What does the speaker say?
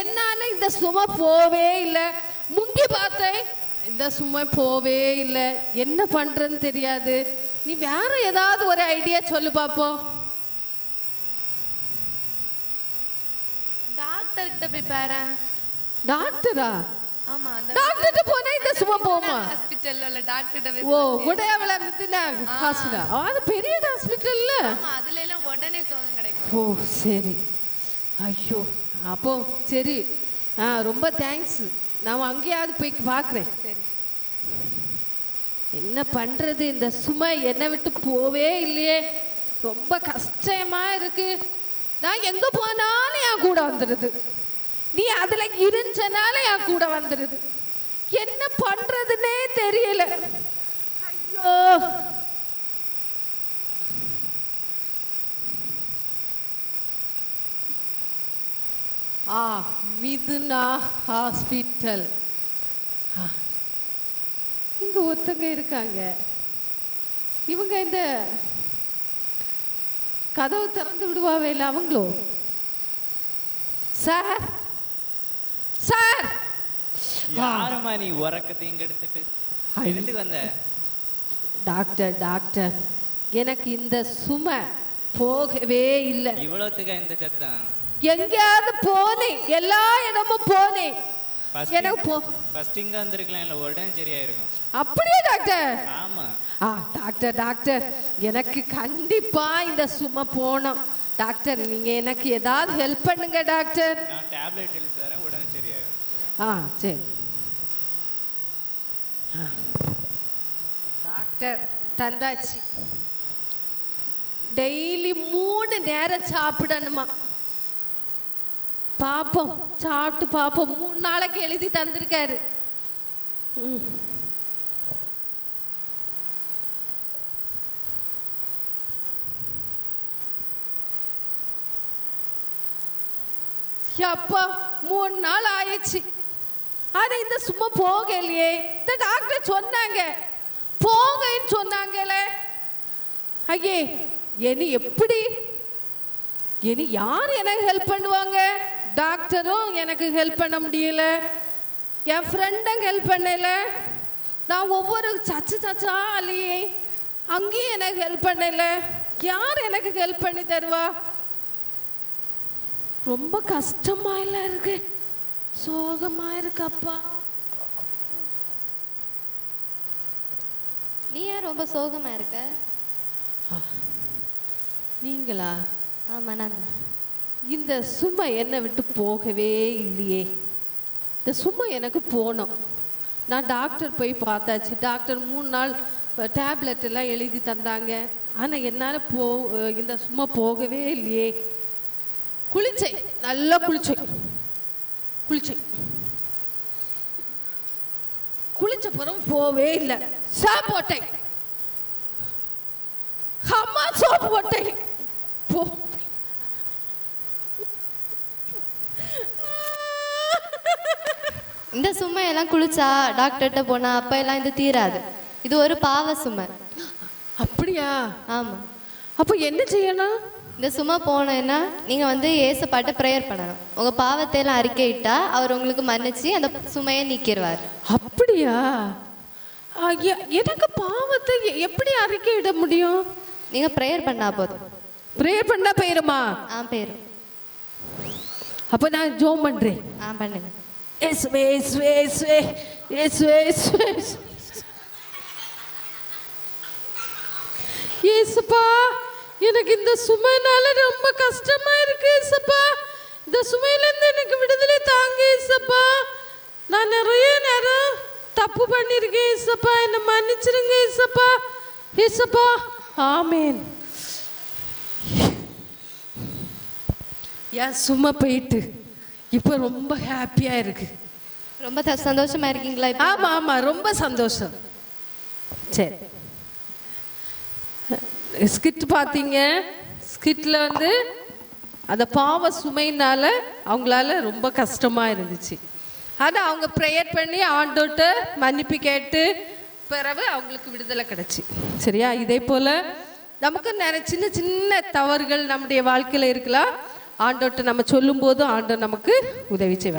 என்னால இந்த சுமை போவே இல்லை. முங்கி பார்த்தேன், இந்த சுமை போவே இல்லை. என்ன பண்றேன்னு தெரியாது. நீ வேற ஏதாவது ஒரு ஐடியா சொல்லு பாப்போம். டாக்டர் கிட்ட போய் பாரு. டாக்டரா? ஆமா, டாக்டர்ட்ட போனா இந்த சுமை போமா? ஹாஸ்பிடல்ல உள்ள டாக்டர்ட்ட போய். ஓ, குடையாவல மிதினா ஹாஸ்பிடல். அது பெரிய ஹாஸ்பிடல்ல. ஆமா, அதுல எல்லாம் உடனே சுகம் கிடைக்கும். ஓ சரி. ஐயோ, அப்போ சரி. ரொம்ப தேங்க்ஸ். நான் அங்கேயாவது போய் பார்க்குறேன். சரி. என்ன பண்றது, இந்த சுமை என்னை விட்டு போவே இல்லையே. ரொம்ப கஷ்டமா இருக்கு. நான் எங்க போனாலும் என் கூட வந்துடுது. நீ அதுல இருந்தனால என் கூட வந்துடுது. என்ன பண்றதுன்னே தெரியல. ஐயோ, மிதுனா ஹாஸ்பிட்டல். இங்க ஒருத்தங்க இருக்காங்க. இவங்க இந்த கதவு திறந்து விடுவாவே இல்லை அவங்களோ? சார் சார், யாருமா நீ உறக்கத்தையும் கெடுத்துட்டு வந்த? டாக்டர் டாக்டர், எனக்கு இந்த சுமை போகவே இல்லை. இவ்வளவுத்துக்கா இந்த சத்தம்? எங்கேயாவது போனேன், எல்லா இடமும் போனேன். எனக்கு ஃபர்ஸ்ட் இங்க வந்திருக்கலாம், இல்ல உடனே சரியாயிருக்கும். அப்படியே டாக்டர்? ஆமா. டாக்டர் டாக்டர், எனக்கு கண்டிப்பா இந்த சுமை போனோம். டாக்டர், நீங்க எனக்கு ஏதாவது ஹெல்ப் பண்ணுங்க டாக்டர். நான் டேப்லெட் எழுதி தரேன், உடனே சரியாயிரும். சரி டாக்டர், தந்தாச்சு. டெய்லி 3 நேரம் சாப்பிடணுமா? பாப்போம், சாப்பிட்டு பாப்போம். 3 நாளைக்கு எழுதி தந்திருக்காரு. அப்பா 3 நாள் ஆயிடுச்சு. ஆனா இந்த சும்மா போகலையே. இந்த டாக்டர் சொன்னாங்க போங்கன்னு சொன்னாங்களே. ஐயே, இனி எப்படி, இனி யார் எனக்கு ஹெல்ப் பண்ணுவாங்க? டாக்டரும் எனக்கு ஹெல்ப் பண்ண முடியல, என் ஃப்ரெண்டும் ஹெல்ப் பண்ணல. நான் ஒவ்வொரு சச்சா அலையே, அங்கேயும் எனக்கு ஹெல்ப் பண்ணல. யார் எனக்கு ஹெல்ப் பண்ணி தருவா? ரொம்ப கஷ்டமா இல்ல இருக்கு, சோகமா இருக்கப்பா. நீ ஏன் ரொம்ப சோகமா இருக்க? நீங்களா? ஆமா, நான். இந்த சுமை என்னை விட்டு போகவே இல்லையே. இந்த சுமை எனக்கு போனோம். நான் டாக்டர் போய் பார்த்தாச்சு. டாக்டர் 3 நாள் டேப்லெட் எல்லாம் எழுதி தந்தாங்க. ஆனால் என்னால் இந்த சுமை போகவே இல்லையே. குளிச்சேன், நல்லா குளிச்சேன். குளிச்ச பிறகு போவே இல்லை. சோப்பு போட்டேன், அம்மா சோப்பு போட்டேன், போ. இந்த சுமை எல்லாம் குளிச்சா டாக்டர்கிட்ட போனா அப்ப எல்லாம் இது தீராது. இது ஒரு பாவ சுமை. அப்படியா? ஆமா. அப்போ என்ன செய்யணும்? இந்த சுமை போனேன்னா நீங்க ஏசப்பாட்ட ப்ரேயர் பண்ணணும். உங்க பாவத்தை எல்லாம் அறிக்கையிட்டா அவர் உங்களுக்கு மன்னிச்சு அந்த சுமையை நீக்கிடுவார். அப்படியா? எனக்கு பாவத்தை எப்படி அறிக்கையிட முடியும்? நீங்க ப்ரேயர் பண்ணா போதும். ப்ரேயர் பண்ணா போயிருமா? போயிரும். அப்ப நான் ஜெபம் பண்றேன். பண்ணுங்க. இயேசுவே இயேசுவே இயேசுவே இயேசுவே இயேசுவே இயேசுப்பா, எனக்கு இந்த சுமைனால ரொம்ப கஷ்டமா இருக்கு இயேசுப்பா. இந்த சுமையிலேருந்து எனக்கு விடுதலை தாங்க இயேசுப்பா. நான் நிறைய நேரம் தப்பு பண்ணியிருக்கேன் இயேசுப்பா, என்னை மன்னிச்சிருங்க இயேசுப்பா. இயேசுப்பா, ஆமேன். என் சும்மா போயிட்டு இப்போ ரொம்ப ஹாப்பியா இருக்கு. ரொம்ப சந்தோஷமா இருக்கீங்களா? ஆமா ஆமா, ரொம்ப சந்தோஷம். சரி, ஸ்கிட் பார்த்தீங்க. ஸ்கிட்ல அந்த பாவ சுமையினால அவங்களால ரொம்ப கஷ்டமா இருந்துச்சு. ஆனால் அவங்க ப்ரேயர் பண்ணி ஆண்டோட்ட மன்னிப்பு கேட்டு பிறகு அவங்களுக்கு விடுதலை கிடைச்சி. சரியா? இதே போல் நமக்கு நிறைய சின்ன சின்ன தவறுகள் நம்முடைய வாழ்க்கையில் இருக்கலாம். ஆண்டவர்கிட்ட நம்ம சொல்லும்போது ஆண்டவர் நமக்கு உதவி செய்வார்.